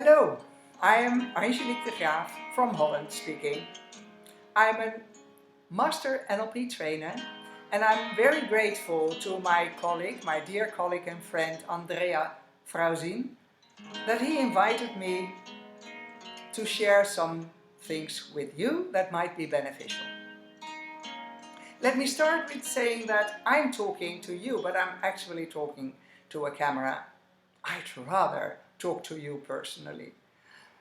Hello, I am Angelique de Graaf from Holland speaking. I'm a Master NLP trainer and I'm very grateful to my colleague, my dear colleague and friend Andrea Frauzin, that he invited me to share some things with you that might be beneficial. Let me start with saying that I'm talking to you, but I'm actually talking to a camera. I'd rather talk to you personally.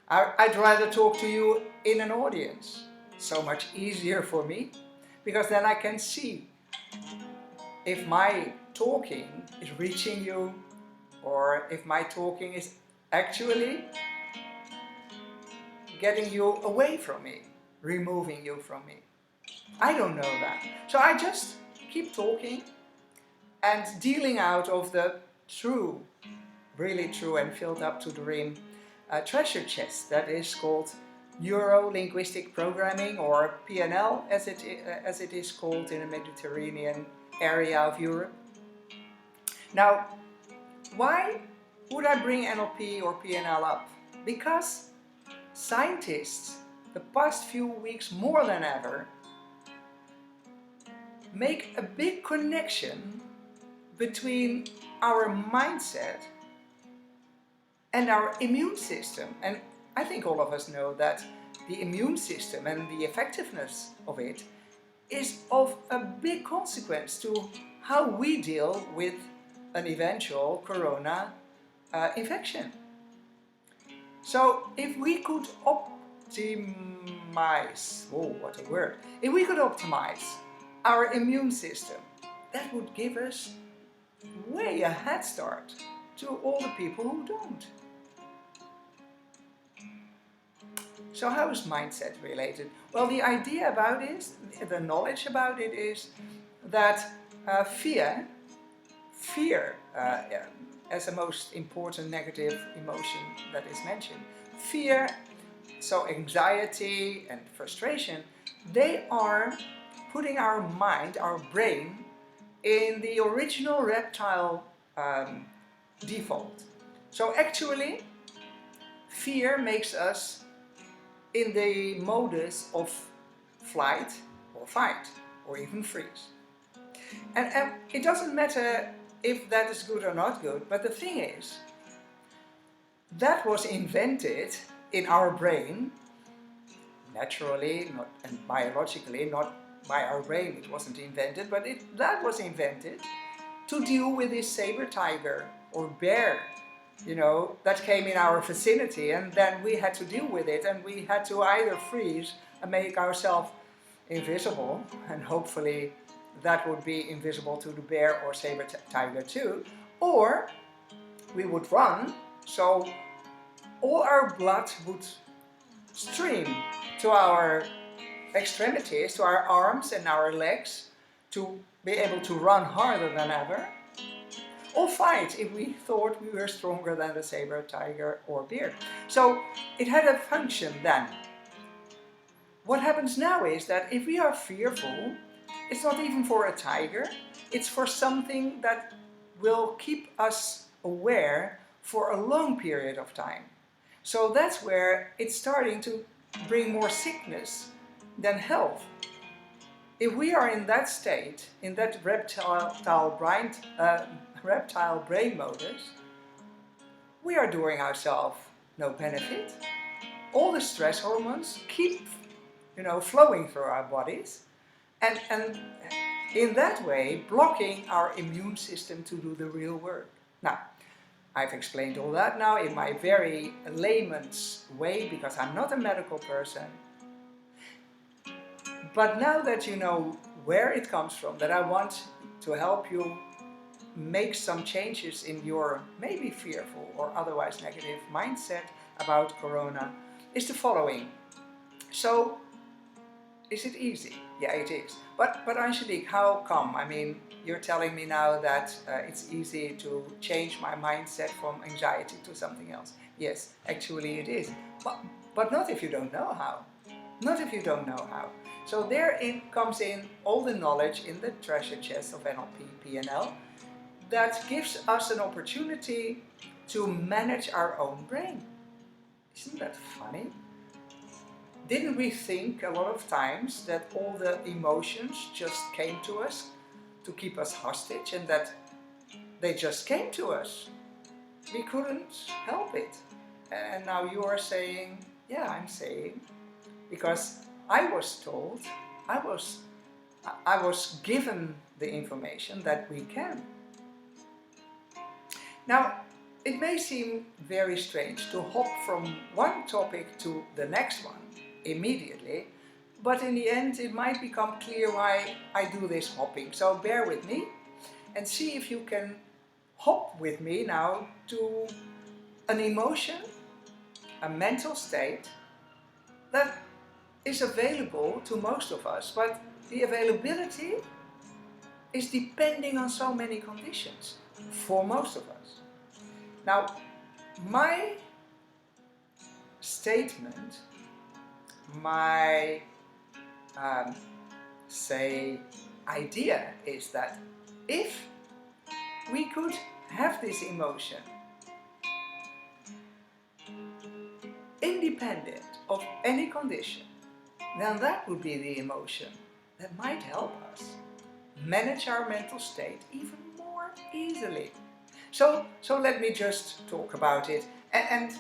I'd rather talk to you in an audience. So much easier for me, because then I can see if my talking is reaching you or if my talking is actually getting you away from me, removing you from me. I don't know that. So I just keep talking and dealing out of the true, really true and filled up to the rim treasure chest that is called Neuro-Linguistic Programming, or PNL as it is called in the Mediterranean area of Europe. Now, why would I bring NLP or PNL up? Because scientists, the past few weeks more than ever, make a big connection between our mindset and our immune system. And I think all of us know that the immune system and the effectiveness of it is of a big consequence to how we deal with an eventual corona infection. So if we could optimize, oh what a word, if we could optimize our immune system, that would give us way a head start to all the people who don't. So how is mindset related? Well, the idea about it, the knowledge about it is that fear as the most important negative emotion that is mentioned, fear, so anxiety and frustration, they are putting our mind, our brain, in the original reptile default. So actually, fear makes us in the modus of flight or fight or even freeze. And it doesn't matter if that is good or not good, but the thing is, that was invented in our brain, naturally not, and biologically, not by our brain, it wasn't invented, but that was invented to deal with this saber tiger or bear, you know, that came in our vicinity, and then we had to deal with it, and we had to either freeze and make ourselves invisible, and hopefully that would be invisible to the bear or saber tiger too, or we would run, so all our blood would stream to our extremities, to our arms and our legs, to be able to run harder than ever, or fight if we thought we were stronger than the saber, tiger or bear. So it had a function then. What happens now is that if we are fearful, it's not even for a tiger, it's for something that will keep us aware for a long period of time. So that's where it's starting to bring more sickness than health. If we are in that state, in that reptile brain modus, we are doing ourselves no benefit. All the stress hormones keep, flowing through our bodies, and in that way blocking our immune system to do the real work. Now, I've explained all that now in my very layman's way, because I'm not a medical person. But now that you know where it comes from, that I want to help you make some changes in your maybe fearful or otherwise negative mindset about corona, is the following. So, is it easy? Yeah, it is. But Angelique, how come? I mean, you're telling me now that it's easy to change my mindset from anxiety to something else. Yes, actually it is. But not if you don't know how. Not if you don't know how. So therein comes in all the knowledge in the treasure chest of NLP, PNL, that gives us an opportunity to manage our own brain. isn't that funny? Didn't we think a lot of times that all the emotions just came to us to keep us hostage and that they just came to us? We couldn't help it. And now you are saying, yeah, I'm saying, because I was told, I was given the information that we can. Now, it may seem very strange to hop from one topic to the next one immediately, but in the end it might become clear why I do this hopping. So bear with me and see if you can hop with me now to an emotion, a mental state that is available to most of us, but the availability is depending on so many conditions for most of us. Now, my statement, my idea is that if we could have this emotion independent of any condition, then that would be the emotion that might help us manage our mental state even more easily. So let me just talk about it, and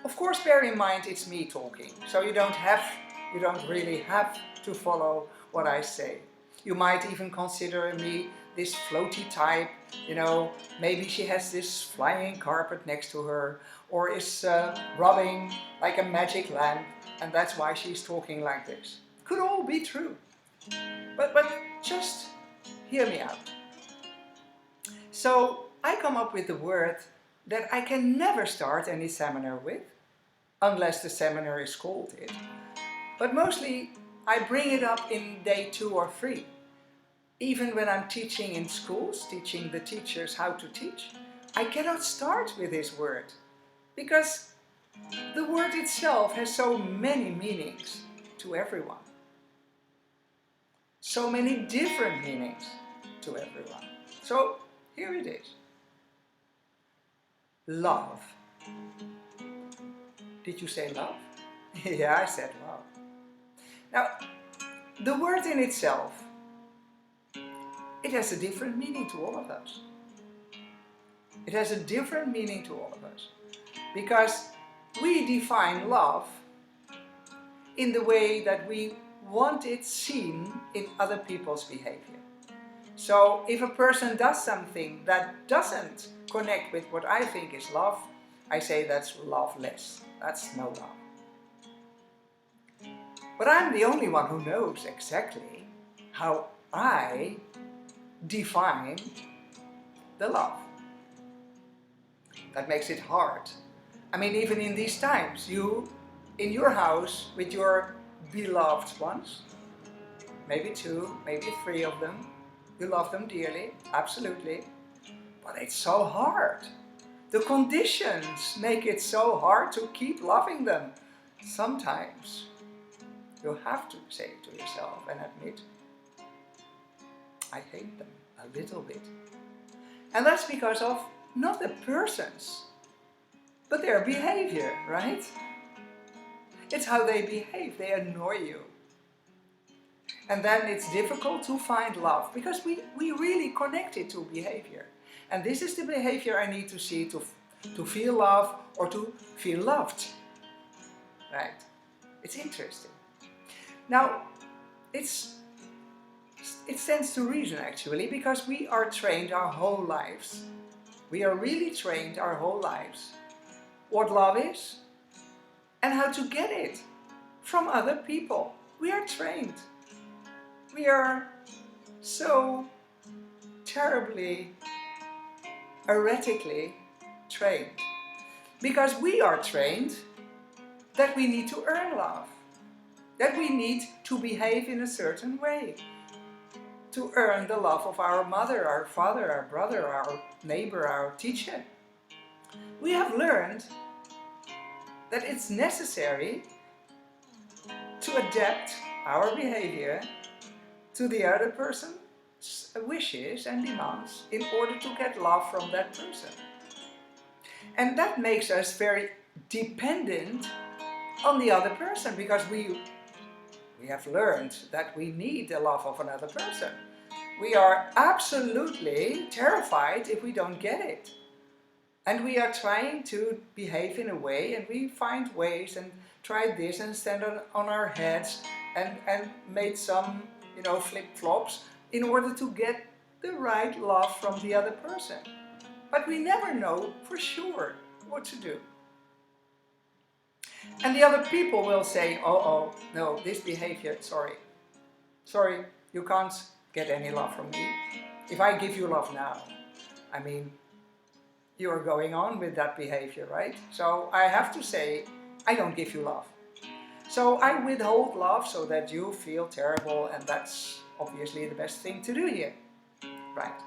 of course bear in mind it's me talking, so you don't really have to follow what I say. You might even consider me this floaty type, you know, maybe she has this flying carpet next to her, or is rubbing like a magic lamp, and that's why she's talking like this. Could all be true, but just hear me out. So I come up with the word that I can never start any seminar with, unless the seminar is called it. But mostly I bring it up in day 2 or 3. Even when I'm teaching in schools, teaching the teachers how to teach, I cannot start with this word, because the word itself has so many meanings to everyone. So many different meanings to everyone. So here it is. Love. Did you say love? Yeah, I said love. Now, the word in itself, it has a different meaning to all of us. It has a different meaning to all of us, because we define love in the way that we want it seen in other people's behavior. So if a person does something that doesn't connect with what I think is love, I say that's loveless. That's no love. But I'm the only one who knows exactly how I define the love. That makes it hard. I mean, even in these times, you, in your house with your beloved ones, maybe 2, maybe 3 of them, you love them dearly, absolutely, but it's so hard. The conditions make it so hard to keep loving them. Sometimes you have to say to yourself and admit, I hate them a little bit. And that's because of not the persons, but their behavior, right? It's how they behave, they annoy you. And then it's difficult to find love, because we really connect it to behavior. And this is the behavior I need to see to feel love or to feel loved. Right? It's interesting. Now, it stands to reason actually, because we are trained our whole lives. We are really trained our whole lives what love is and how to get it from other people. We are trained. We are so terribly, erratically trained, because we are trained that we need to earn love, that we need to behave in a certain way to earn the love of our mother, our father, our brother, our neighbor, our teacher. We have learned that it's necessary to adapt our behavior to the other person's wishes and demands in order to get love from that person. And that makes us very dependent on the other person, because we have learned that we need the love of another person. We are absolutely terrified if we don't get it. And we are trying to behave in a way, and we find ways and tried this and stand on our heads and made some, flip-flops in order to get the right love from the other person. But we never know for sure what to do. And the other people will say, oh, no, this behavior, sorry, you can't get any love from me. If I give you love now, I mean, you're going on with that behavior, right? So I have to say, I don't give you love. So I withhold love so that you feel terrible, and that's obviously the best thing to do here, right?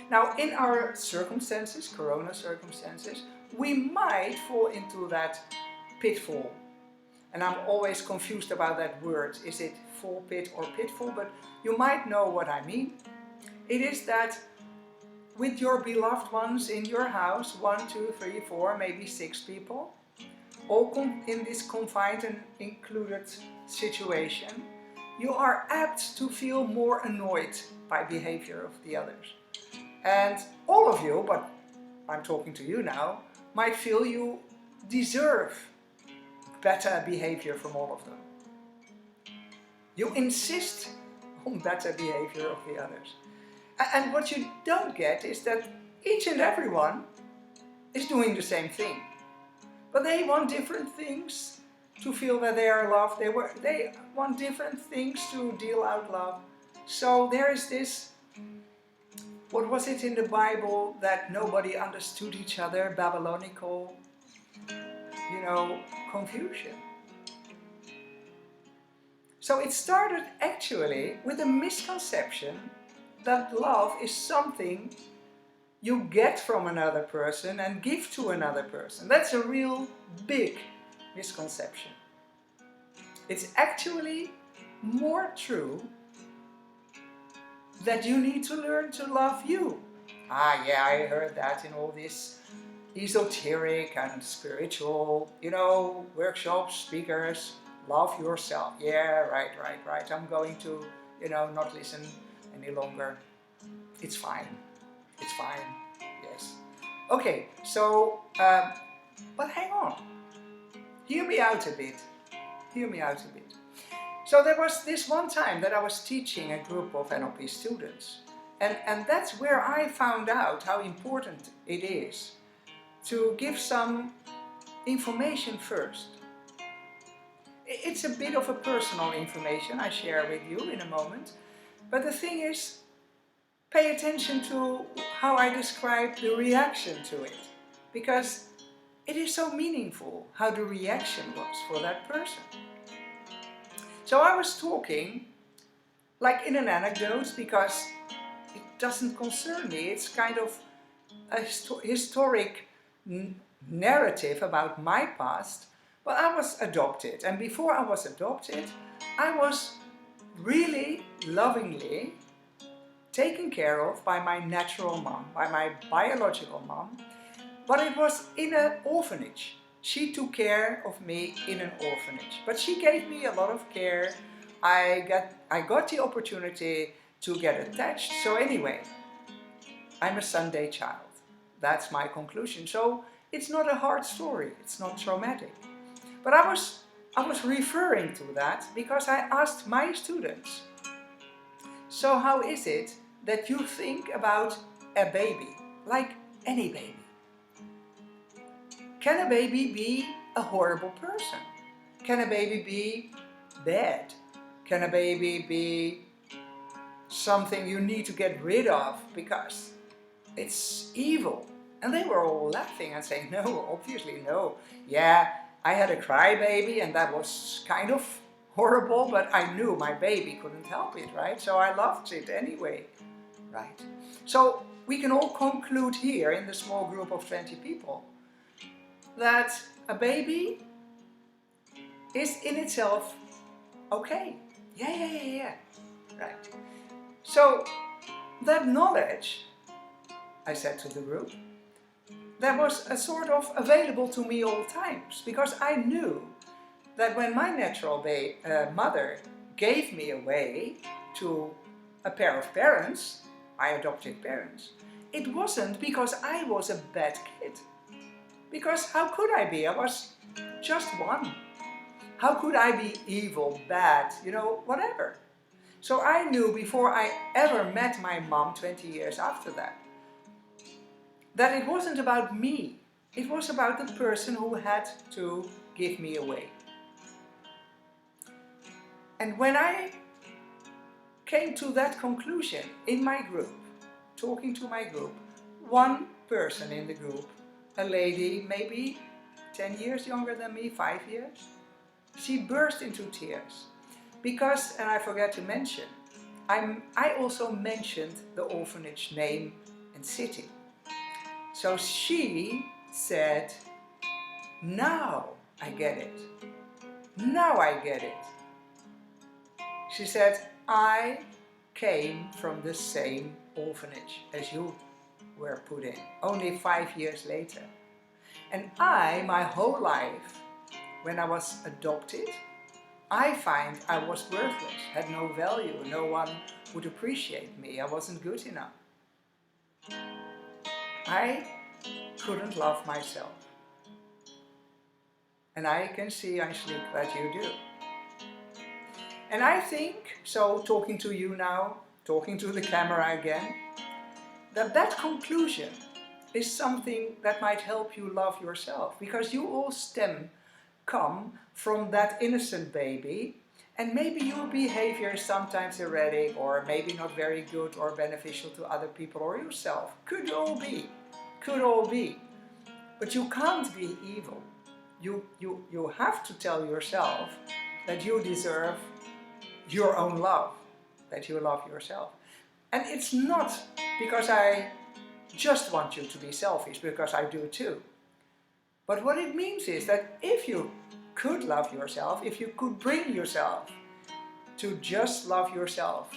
Now, in our circumstances, Corona circumstances, we might fall into that pitfall. And I'm always confused about that word. Is it fall pit or pitfall? But you might know what I mean. It is that with your beloved ones in your house, 1, 2, 3, 4, maybe 6 people, all in this confined and included situation, you are apt to feel more annoyed by behavior of the others. And all of you, but I'm talking to you now, might feel you deserve better behavior from all of them. You insist on better behavior of the others. And what you don't get is that each and everyone is doing the same thing. But they want different things to feel that they are loved. They want different things to deal out love. So there is this, what was it in the Bible, that nobody understood each other, Babylonical, confusion. So it started actually with a misconception that love is something you get from another person and give to another person. That's a real big misconception. It's actually more true that you need to learn to love you. Yeah, I heard that in all this esoteric and spiritual, workshops, speakers. Love yourself. Yeah, right. I'm going to, not listen any longer. It's fine. Yes. Okay, so, but hang on. Hear me out a bit. So there was this one time that I was teaching a group of NLP students. And that's where I found out how important it is to give some information first. It's a bit of a personal information I share with you in a moment. But the thing is, pay attention to how I describe the reaction to it. Because it is so meaningful how the reaction was for that person. So I was talking, like in an anecdote, because it doesn't concern me. It's kind of a historic narrative about my past. But I was adopted, and before I was adopted, I was really lovingly taken care of by my natural mom, by my biological mom, but it was in an orphanage. She took care of me in an orphanage, but she gave me a lot of care. I got the opportunity to get attached. So anyway, I'm a Sunday child. That's my conclusion. So it's not a hard story. It's not traumatic. But I was referring to that because I asked my students, so how is it that you think about a baby, like any baby? Can a baby be a horrible person? Can a baby be bad? Can a baby be something you need to get rid of because it's evil? And they were all laughing and saying, no, obviously no. Yeah, I had a crybaby and that was kind of horrible, but I knew my baby couldn't help it, right? So I loved it anyway, right? So we can all conclude here in the small group of 20 people that a baby is in itself okay. Yeah. Right. So that knowledge, I said to the group, that was a sort of available to me all times, because I knew that when my natural mother gave me away to a pair of parents, my adopted parents, it wasn't because I was a bad kid. Because how could I be? I was just one. How could I be evil, bad, whatever? So I knew before I ever met my mom 20 years after that it wasn't about me. It was about the person who had to give me away. And when I came to that conclusion in my group, talking to my group, one person in the group, a lady maybe 10 years younger than me, 5 years, she burst into tears. Because, and I forgot to mention, I also mentioned the orphanage name and city. So she said, now I get it. Now I get it. She said, I came from the same orphanage as you were put in, only 5 years later. And my whole life, when I was adopted, I find I was worthless, had no value, no one would appreciate me, I wasn't good enough. I couldn't love myself. And I can see, Angelique, that you do. And I think, so talking to you now, talking to the camera again, that conclusion is something that might help you love yourself, because you all come from that innocent baby, and maybe your behavior is sometimes erratic or maybe not very good or beneficial to other people or yourself. Could all be. But you can't be evil. You have to tell yourself that you deserve your own love, that you love yourself. And it's not because I just want you to be selfish, because I do too. But what it means is that if you could love yourself, if you could bring yourself to just love yourself,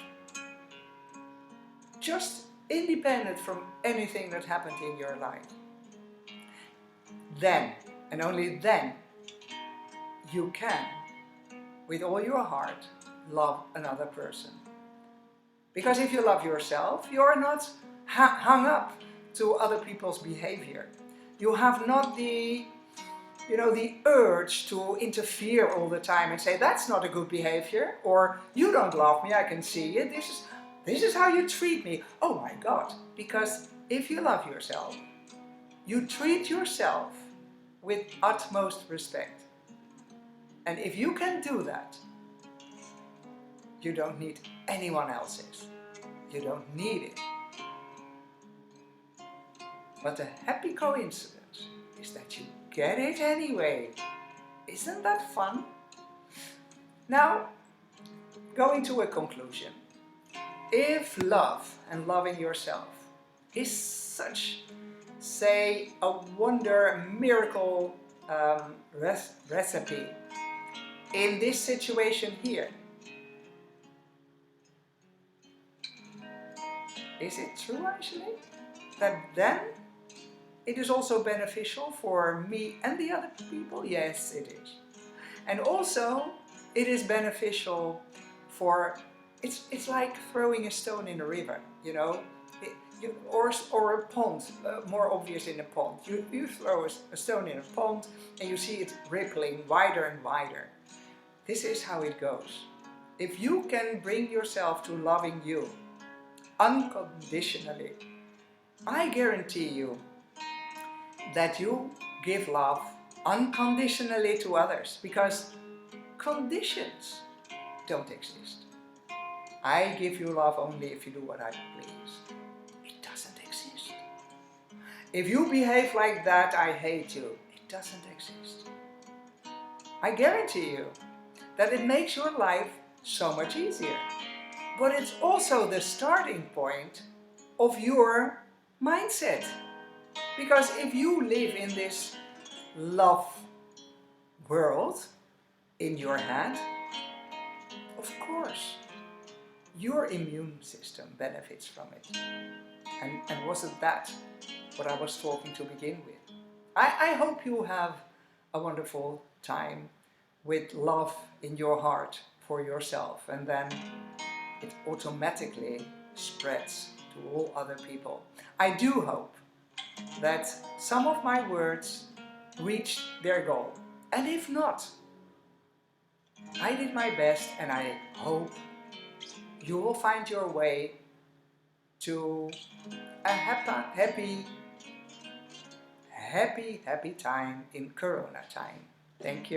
just independent from anything that happened in your life, then, and only then, you can, with all your heart, love another person. Because if you love yourself, you are not hung up to other people's behavior. You have not the urge to interfere all the time and say, that's not a good behavior, or you don't love me, I can see it, this is how you treat me. Oh my God. Because if you love yourself, you treat yourself with utmost respect. And if you can do that, you don't need anyone else's. You don't need it. But the happy coincidence is that you get it anyway. Isn't that fun? Now, going to a conclusion. If love and loving yourself is such, say, a wonder, a miracle recipe in this situation here, is it true actually that then it is also beneficial for me and the other people? Yes, it is. And also it is beneficial for, it's like throwing a stone in a river, or a pond, more obvious in a pond. You throw a stone in a pond and you see it rippling wider and wider. This is how it goes. If you can bring yourself to loving you unconditionally, I guarantee you that you give love unconditionally to others, because conditions don't exist. I give you love only if you do what I please. It doesn't exist. If you behave like that, I hate you. It doesn't exist. I guarantee you that it makes your life so much easier. But it's also the starting point of your mindset. Because if you live in this love world in your head, of course, your immune system benefits from it. And wasn't that what I was talking to begin with? I hope you have a wonderful time with love in your heart for yourself, and then it automatically spreads to all other people. I do hope that some of my words reached their goal. And if not, I did my best, and I hope you will find your way to a happy time in Corona time. Thank you.